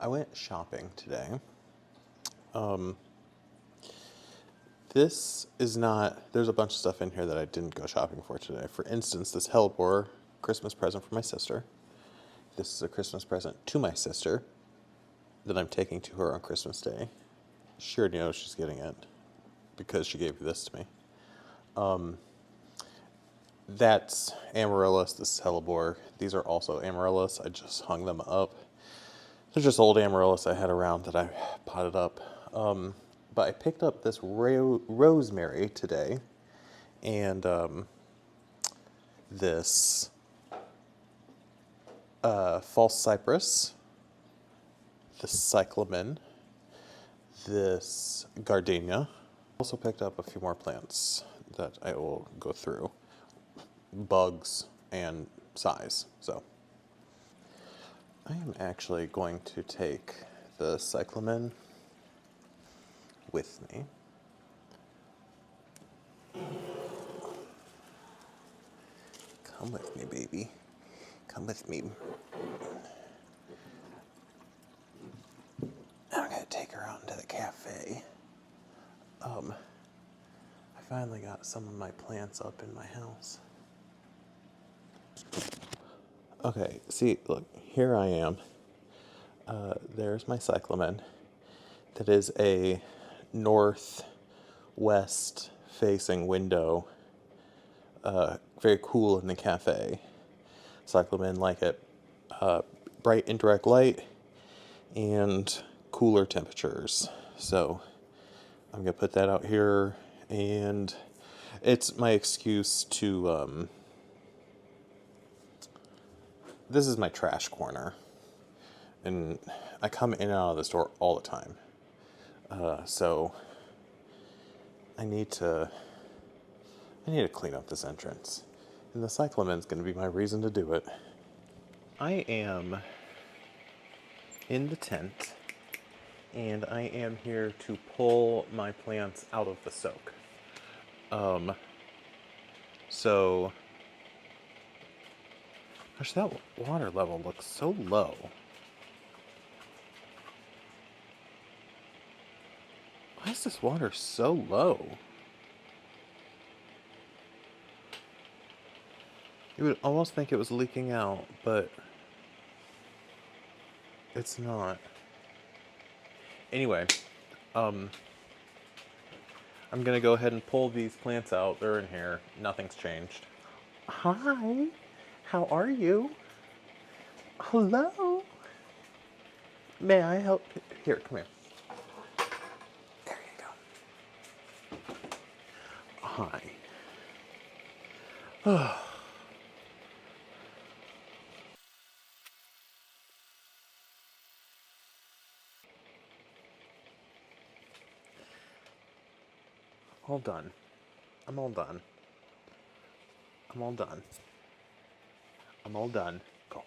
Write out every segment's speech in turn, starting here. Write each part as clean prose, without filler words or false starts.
I went shopping today. This is not, there's a bunch of stuff in here that I didn't go shopping for today. For instance, this hellebore Christmas present for my sister. This is a Christmas present to my sister that I'm taking to her on Christmas Day. She already knows she's getting it because she gave this to me. That's amaryllis, this is hellebore. These are also amaryllis. I just hung them up. They're just old amaryllis I had around that I potted up. But I picked up this rosemary today, and this false cypress, this cyclamen, this gardenia. Also picked up a few more plants that I will go through, bugs and size. So I am actually going to take the cyclamen with me. Come with me, baby. Come with me. I'm gonna take her out into the cafe. I finally got some of my plants up in my house. Okay, see, look, here I am. There's my cyclamen. That is a northwest facing window. Very cool in the cafe. Cyclamen like it bright indirect light and cooler temperatures. So I'm gonna put that out here, and it's my excuse to this is my trash corner, and I come in and out of the store all the time. So I need to clean up this entrance, and the cyclamen's going to be my reason to do it. I am in the tent, and I am here to pull my plants out of the soak. So, gosh, that water level looks so low. Why is this water so low? You would almost think it was leaking out, but it's not. Anyway, I'm gonna go ahead and pull these plants out. They're in here. Nothing's changed. Hi, how are you? Hello. May I help? Here, come here. There you go. Hi. All done. I'm all done. I'm all done. I'm all done. Go.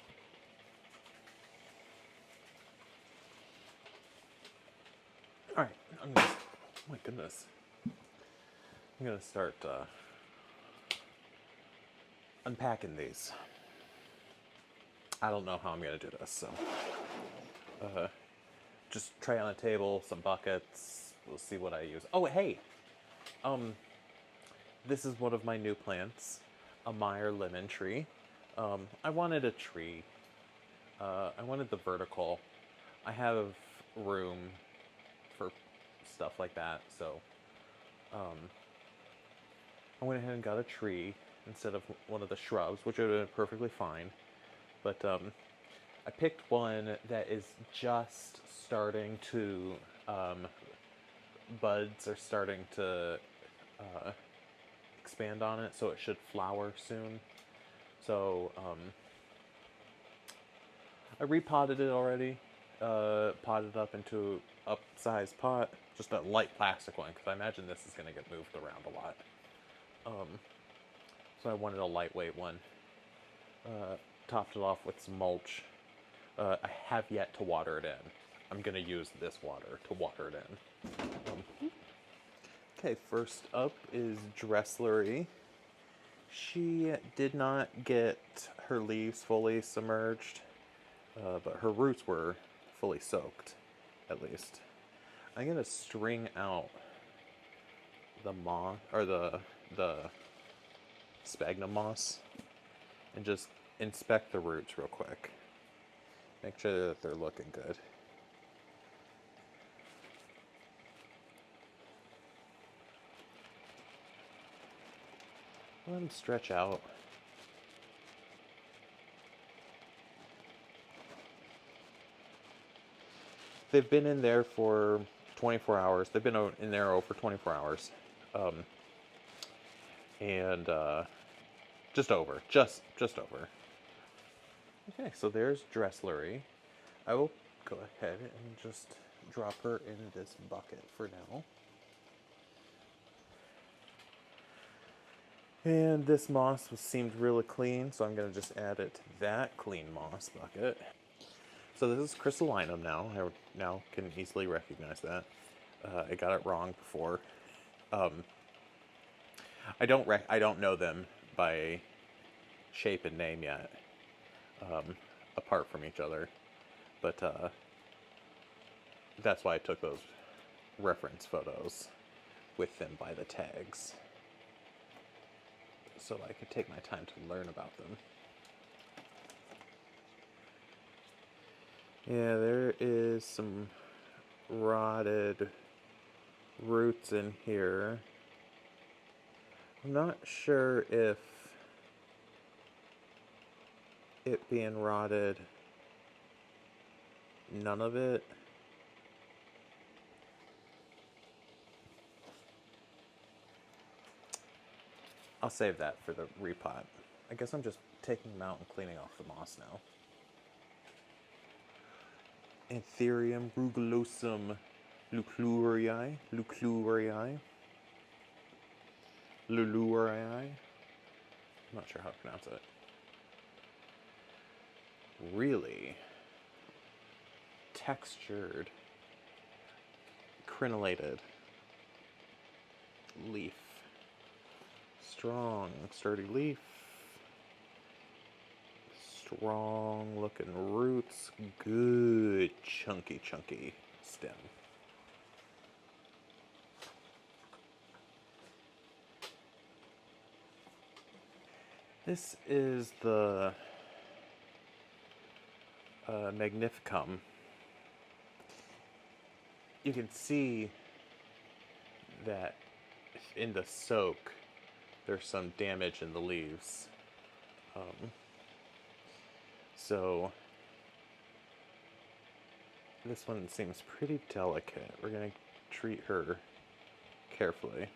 All right. Oh my goodness. I'm gonna start unpacking these. I don't know how I'm gonna do this, so just tray on a table, some buckets. We'll see what I use. Oh, hey. This is one of my new plants, a Meyer lemon tree. I wanted a tree. I wanted the vertical. I have room for stuff like that, so I went ahead and got a tree instead of one of the shrubs, which would have been perfectly fine. But I picked one that is just starting to, buds are starting to expand on it, so it should flower soon. So I repotted it already, potted up into a up-sized pot, just a light plastic one, because I imagine this is going to get moved around a lot. So I wanted a lightweight one. Topped it off with some mulch. I have yet to water it in. I'm going to use this water to water it in. Okay, first up is Dresslery. She did not get her leaves fully submerged, but her roots were fully soaked, at least. I'm gonna string out the moss, or the sphagnum moss, and just inspect the roots real quick. Make sure that they're looking good. Let them stretch out. They've been in there for 24 hours. They've been in there over 24 hours. And just over. Just over. Okay, so there's Dresslery. I will go ahead and just drop her in this bucket for now. And this moss seemed really clean, so I'm going to just add it to that clean moss bucket. So this is crystallinum now. I now can easily recognize that. I got it wrong before. I don't know them by shape and name yet, apart from each other. But that's why I took those reference photos with them by the tags, so I could take my time to learn about them. Yeah, there is some rotted roots in here. I'm not sure if it being rotted, none of it. I'll save that for the repot. I guess I'm just taking them out and cleaning off the moss now. Anthurium rugulosum luclurii. I'm not sure how to pronounce it. Really textured, crenellated leaf. Strong, sturdy leaf. Strong looking roots. Good chunky stem. This is the Magnificum. You can see that in the soak there's some damage in the leaves. So this one seems pretty delicate. We're going to treat her carefully.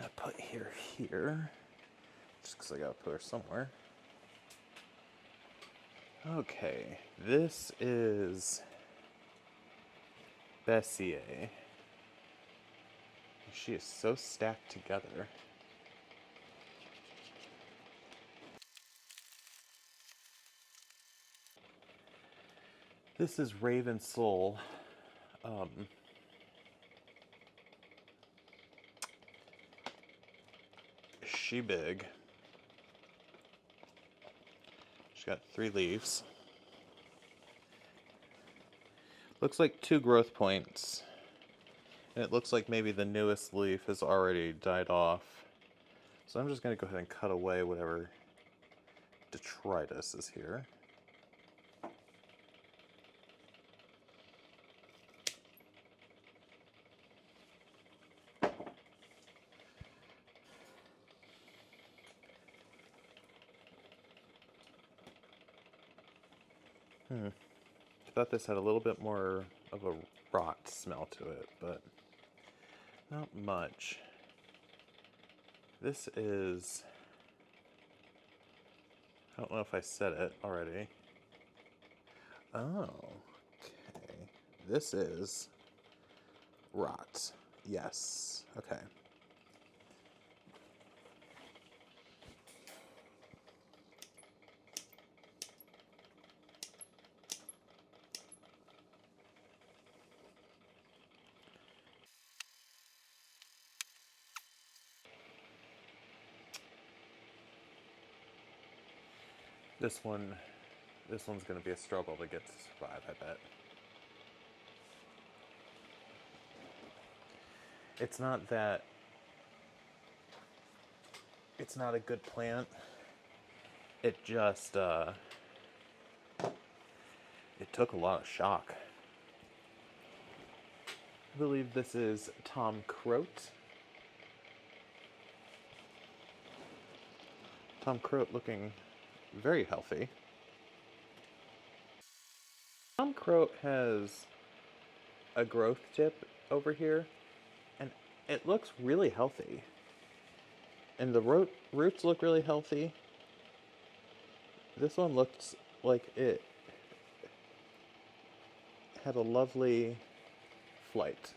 I put her here, just because I gotta put her somewhere. Okay, this is Bessier. She is so stacked together. This is Raven Soul. She big. She's got 3 leaves. Looks like 2 growth points. And it looks like maybe the newest leaf has already died off. So I'm just going to go ahead and cut away whatever detritus is here. I thought this had a little bit more of a rot smell to it, but not much. This is, I don't know if I said it already. Oh, okay. This is rot. Yes. Okay. This one's going to be a struggle to get to survive, I bet. It's not that it's not a good plant. It just it took a lot of shock. I believe this is Tom Croat. Tom Croat looking very healthy. Tom Croat has a growth tip over here, and it looks really healthy. And the roots look really healthy. This one looks like it had a lovely flight.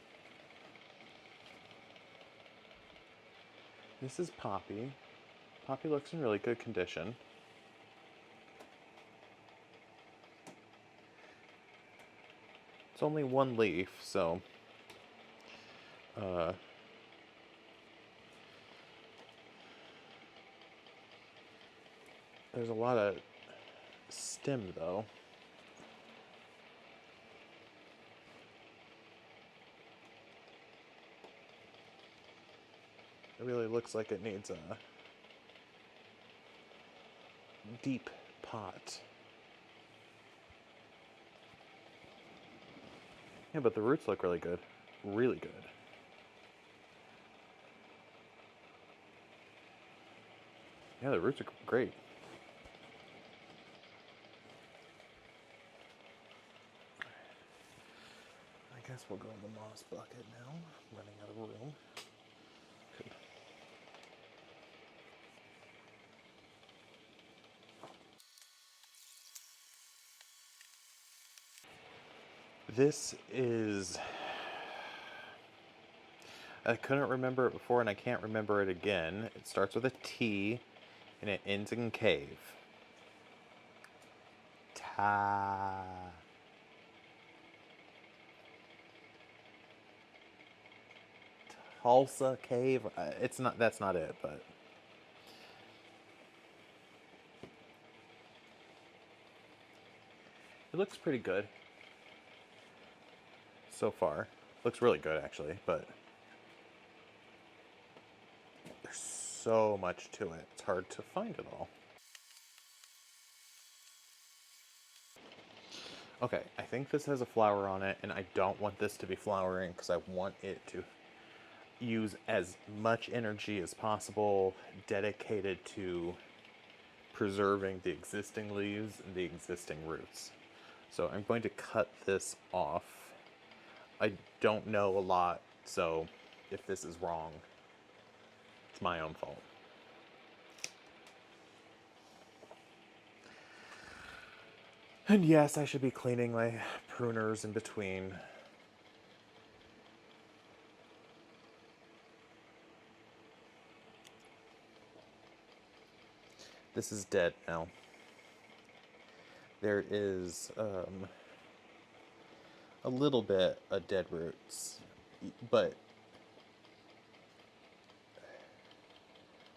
This is Poppy. Poppy looks in really good condition. It's only one leaf, so there's a lot of stem though. It really looks like it needs a deep pot. Yeah, but the roots look really good. Really good. Yeah, the roots are great. I guess we'll go in the moss bucket now. I'm running out of room. Okay. This is... I couldn't remember it before and I can't remember it again. It starts with a T and it ends in cave. Tulsa Cave. It's not. That's not it, but it looks pretty good so far. Looks really good actually, but there's so much to it. It's hard to find it all. Okay, I think this has a flower on it, and I don't want this to be flowering because I want it to use as much energy as possible dedicated to preserving the existing leaves and the existing roots. So I'm going to cut this off. I don't know a lot, so if this is wrong, it's my own fault. And yes, I should be cleaning my pruners in between. This is dead now. There is a little bit of dead roots, but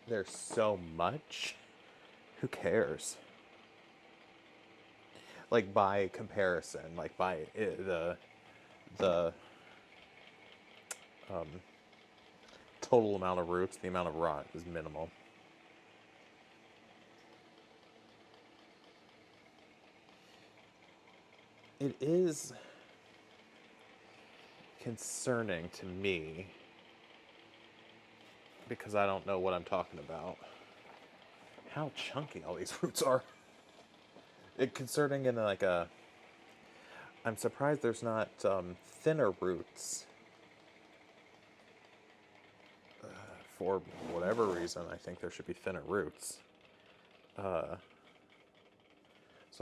there's so much. Who cares? Like by comparison, like by the total amount of roots, the amount of rot is minimal. It is concerning to me because I don't know what I'm talking about. How chunky all these roots are. It concerning in like a... I'm surprised there's not thinner roots. For whatever reason, I think there should be thinner roots. So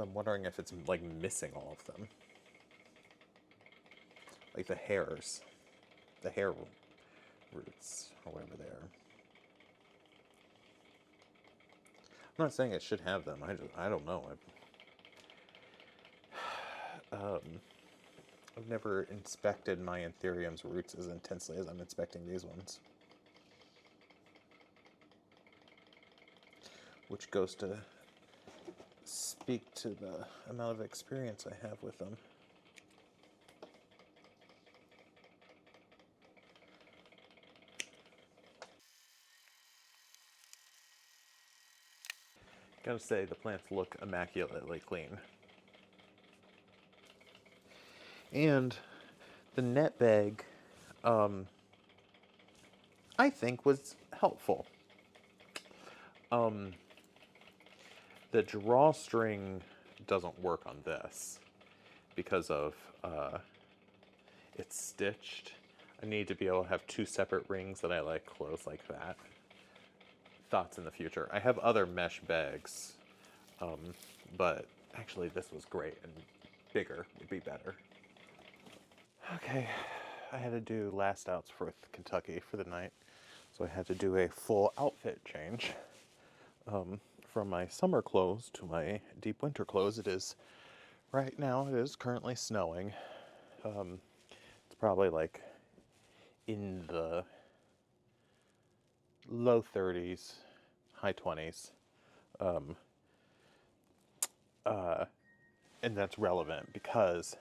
I'm wondering if it's like missing all of them. Like the hairs. The hair roots, or whatever they are. I'm not saying it should have them. I don't know. I've never inspected my anthurium's roots as intensely as I'm inspecting these ones. Which goes to speak to the amount of experience I have with them. Gotta say, the plants look immaculately clean. And the net bag, I think, was helpful. The drawstring doesn't work on this because of it's stitched. I need to be able to have two separate rings that I like close like that. Thoughts in the future. I have other mesh bags, but actually this was great, and bigger would be better. Okay, I had to do last outs for Kentucky for the night, so I had to do a full outfit change. From my summer clothes to my deep winter clothes. Right now, it is currently snowing. It's probably like in the low 30s, high 20s. And that's relevant because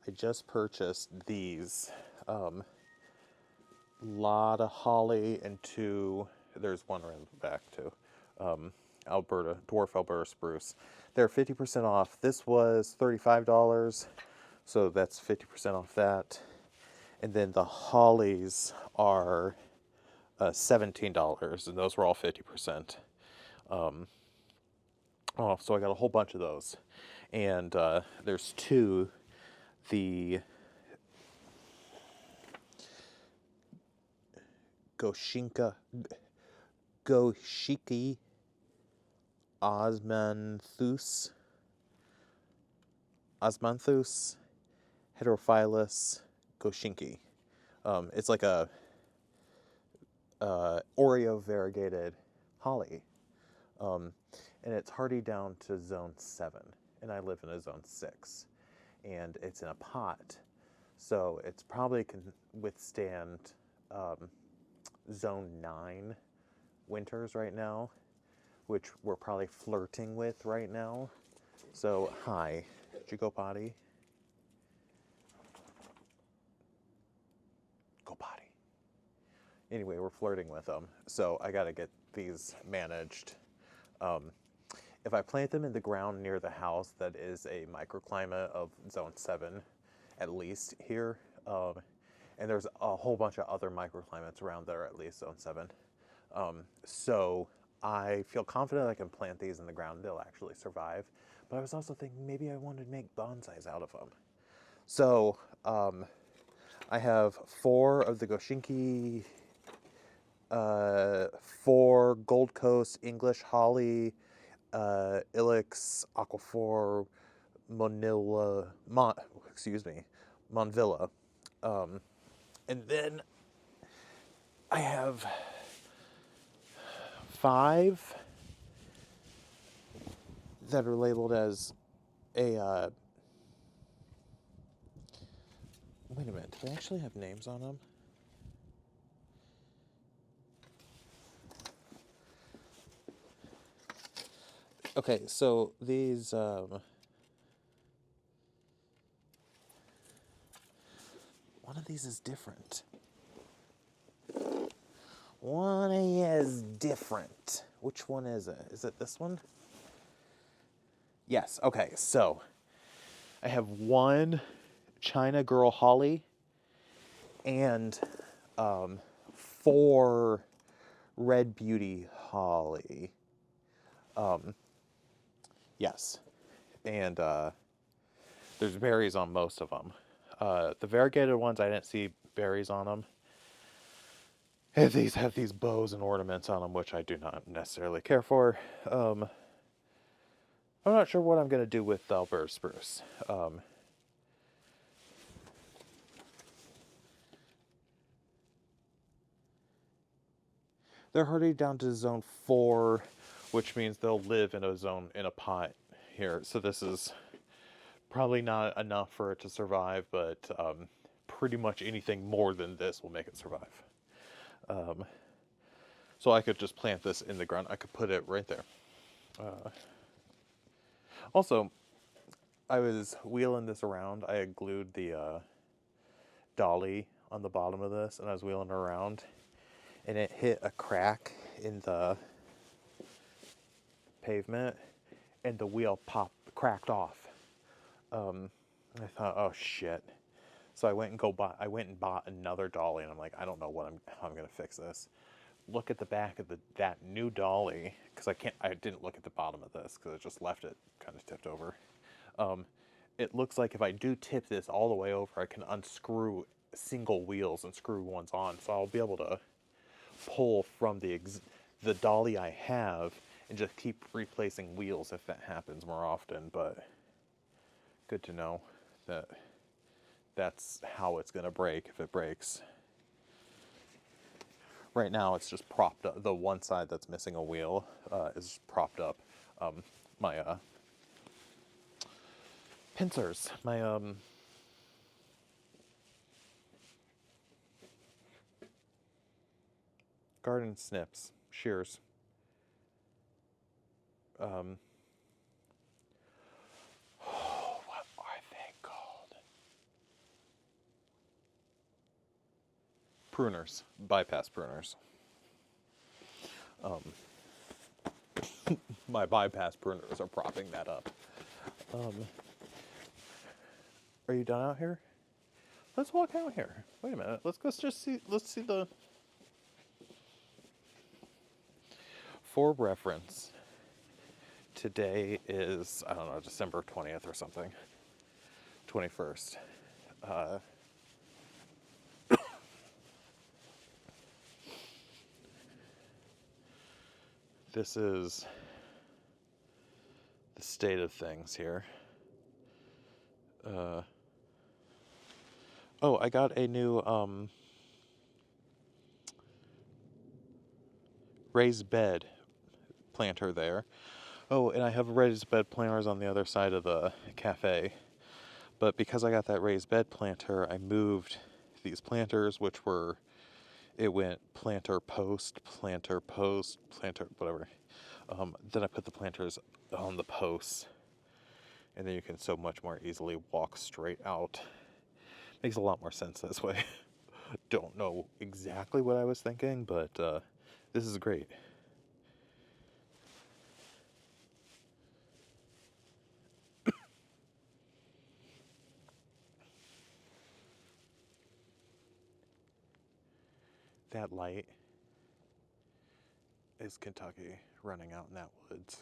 I just purchased these lot of holly and there's one right in the back too. Dwarf Alberta spruce. They're 50% off. This was $35, so that's 50% off that. And then the hollies are $17, and those were all 50% off. So I got a whole bunch of those. And there's two. The Goshiki Osmanthus heterophyllus goshinki. It's like a Oreo variegated holly, and it's hardy down to zone 7, and I live in a zone 6, and it's in a pot, so it's probably can withstand zone 9 winters right now, which we're probably flirting with right now. So, hi. Did you go potty? Go potty. Anyway, we're flirting with them. So I gotta get these managed. If I plant them in the ground near the house, that is a microclimate of zone 7, at least here. And there's a whole bunch of other microclimates around that are at least zone 7. So I feel confident I can plant these in the ground. They'll actually survive. But I was also thinking maybe I wanted to make bonsais out of them. So I have 4 of the Goshinki, 4 Gold Coast English Holly, Ilex, Aquaphor, Monvilla. And then I have 5 that are labeled as a, wait a minute, do they actually have names on them? Okay, so these, one of these is different. One is different. Which one is it? Is it this one? Yes, okay, so I have 1 China Girl Holly and 4 Red Beauty Holly. Yes, and there's berries on most of them. The variegated ones, I didn't see berries on them. And these have these bows and ornaments on them, which I do not necessarily care for. I'm not sure what I'm going to do with the Alberta spruce. They're hardy down to zone 4, which means they'll live in a pot here. So this is probably not enough for it to survive, but pretty much anything more than this will make it survive. So I could just plant this in the ground. I could put it right there. Also, I was wheeling this around. I had glued the dolly on the bottom of this, and I was wheeling it around, and it hit a crack in the pavement, and the wheel cracked off. I thought, oh shit. So I went and bought another dolly, and I'm like, I don't know how I'm gonna fix this. Look at the back of that new dolly, because I didn't look at the bottom of this because I just left it kind of tipped over. It looks like if I do tip this all the way over, I can unscrew single wheels and screw ones on, so I'll be able to pull from the dolly I have and just keep replacing wheels if that happens more often. But good to know that that's how it's going to break if it breaks. Right now it's just propped up. The one side that's missing a wheel is propped up. My pincers, my garden snips, shears. What are they called? Pruners, bypass pruners. My bypass pruners are propping that up. Are you done out here? Let's walk out here. Wait a minute. Let's see the. For reference, today is, I don't know, December 20th or something. 21st. This is the state of things here. Oh, I got a new raised bed planter there. Oh, and I have raised bed planters on the other side of the cafe. But because I got that raised bed planter, I moved these planters, which were, it went planter, post, whatever. Then I put the planters on the posts, and then you can so much more easily walk straight out. Makes a lot more sense this way. Don't know exactly what I was thinking, but this is great. That light is Kentucky running out in that woods.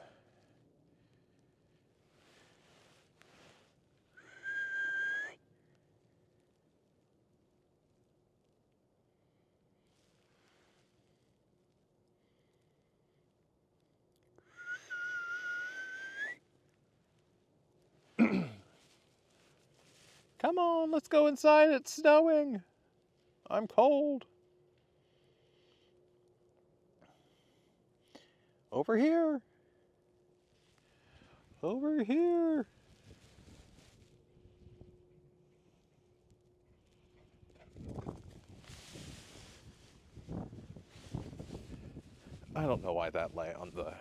Come on, let's go inside. It's snowing. I'm cold. Over here. Over here. I don't know why that light on the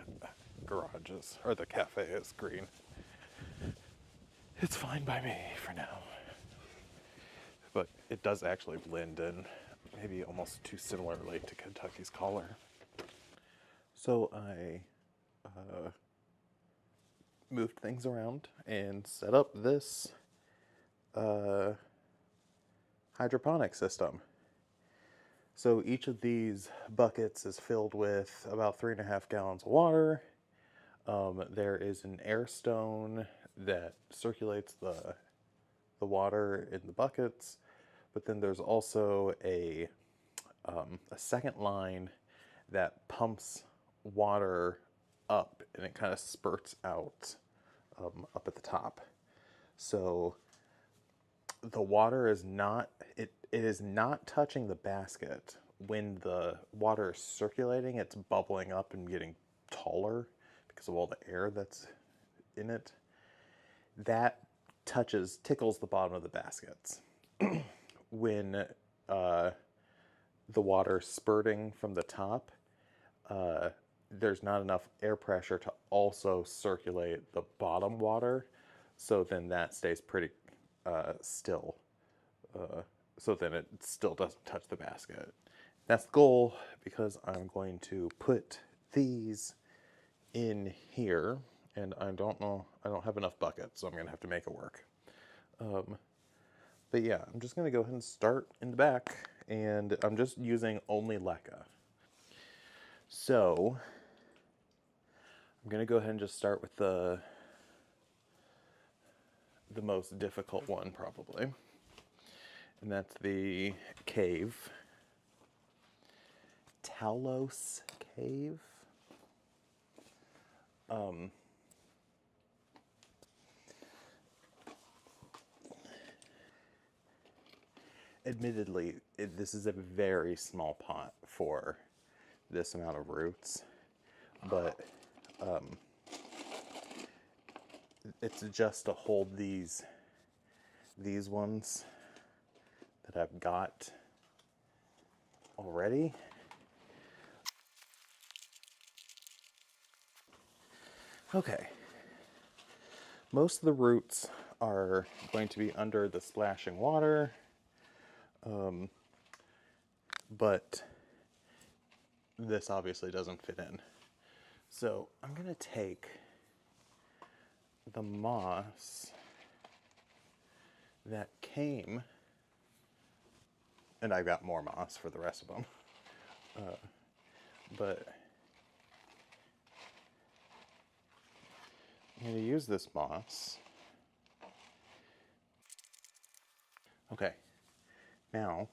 garage is, or the cafe is green. It's fine by me for now. But it does actually blend in, maybe almost too similarly to Kentucky's color. So I moved things around and set up this hydroponic system. So each of these buckets is filled with about 3.5 gallons of water. There is an air stone that circulates the water in the buckets, but then there's also a second line that pumps water up, and it kind of spurts out up at the top. So the water is not, it is not touching the basket. When the water is circulating, it's bubbling up and getting taller because of all the air that's in it. That tickles the bottom of the baskets. When the water spurting from the top, there's not enough air pressure to also circulate the bottom water, so then that stays pretty still. So then it still doesn't touch the basket. That's the goal, because I'm going to put these in here, and I don't know, I don't have enough buckets, so I'm gonna have to make it work. But yeah, I'm just gonna go ahead and start in the back, and I'm just using only leca. So I'm gonna go ahead and just start with the most difficult one probably, and that's the cave. Talos cave. Admittedly, this is a very small pot for this amount of roots, but it's just to hold these ones that I've got already. Okay. Most of the roots are going to be under the splashing water, but this obviously doesn't fit in. So I'm gonna take the moss that came, and I've got more moss for the rest of them, but I'm gonna use this moss. Okay, now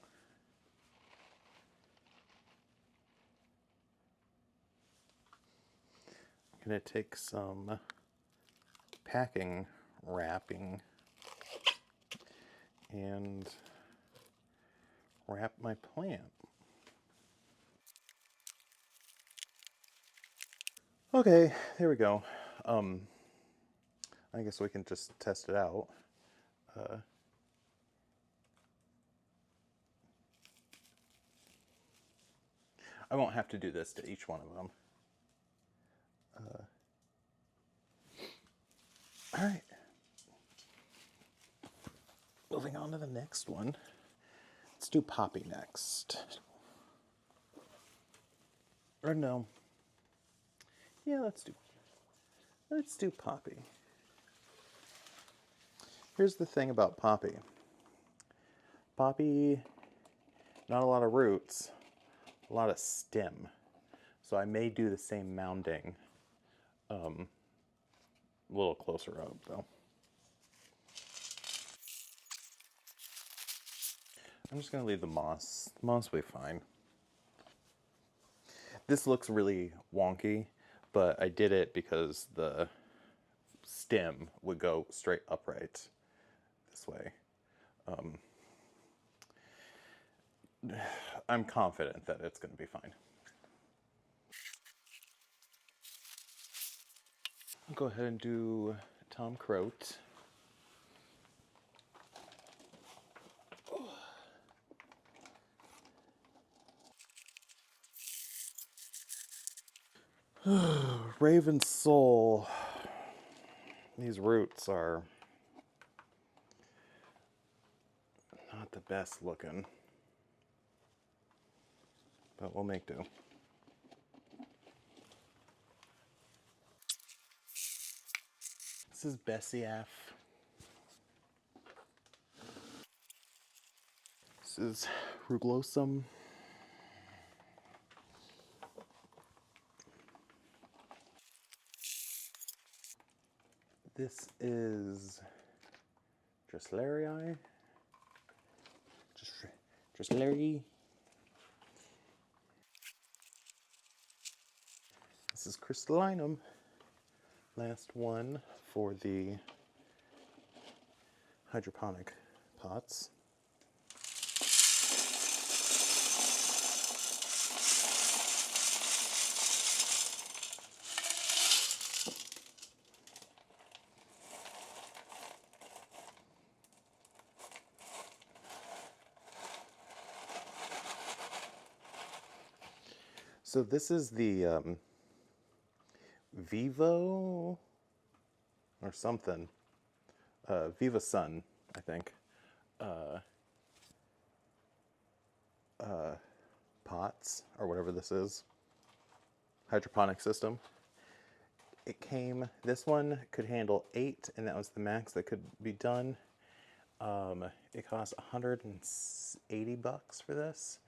I'm gonna take some packing wrapping and wrap my plant. Okay, there we go. I guess we can just test it out. I won't have to do this to each one of them. All right. Moving on to the next one. Let's do poppy next. Or no. Yeah, let's do poppy. Here's the thing about poppy. Poppy, not a lot of roots, a lot of stem. So I may do the same mounding a little closer up though. I'm just gonna leave the moss. The moss will be fine. This looks really wonky, but I did it because the stem would go straight upright this way. I'm confident that it's gonna be fine. I'll go ahead and do Tom Croat. Raven Soul. These roots are not the best looking, but we'll make do. This is Bessie F. This is Ruglosum. This is Dresslerii. Dresslerii. This is Crystallinum. Last one for the hydroponic pots. So this is the Vivo or something. Vivosun, I think. Pots or whatever this is. Hydroponic system. It came, this one could handle 8, and that was the max that could be done. It cost $180 for this.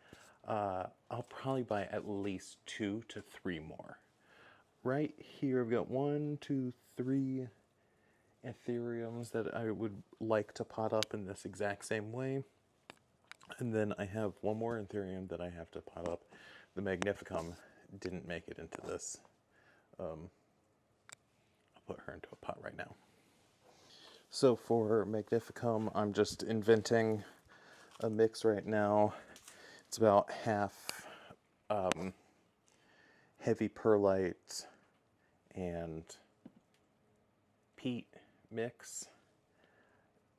I'll probably buy at least 2 to 3 more. Right here, I've got 1, 2, 3 Ethereums that I would like to pot up in this exact same way. And then I have one more Ethereum that I have to pot up. The Magnificum didn't make it into this. I'll put her into a pot right now. So for Magnificum, I'm just inventing a mix right now. It's about half heavy perlite and peat mix,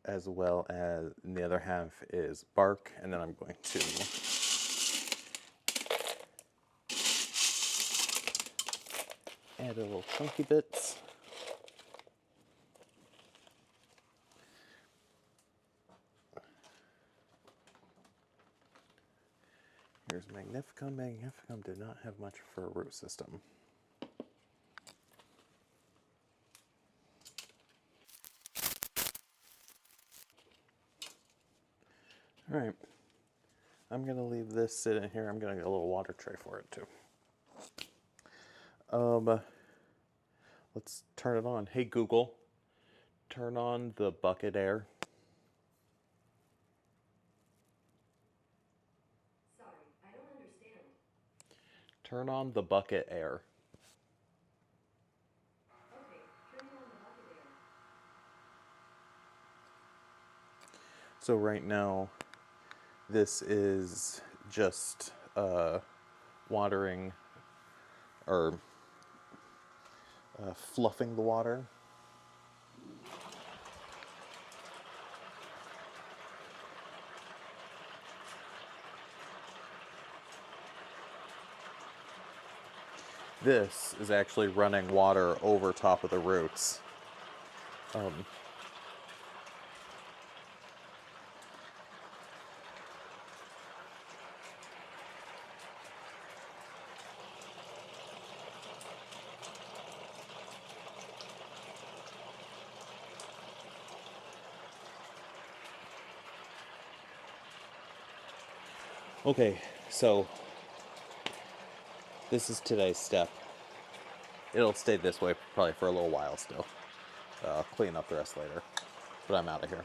as well as the other half is bark, and then I'm going to add a little chunky bits. Here's Magnificum. Magnificum did not have much for a root system. All right, I'm gonna leave this sitting here. I'm gonna get a little water tray for it too. Let's turn it on. Hey Google, turn on the bucket air. Sorry, I don't understand. Turn on the bucket air. Okay, turning on the bucket air. So right now, this is just watering or fluffing the water. This is actually running water over top of the roots. Okay, so this is today's step. It'll stay this way probably for a little while still. I'll clean up the rest later, but I'm out of here.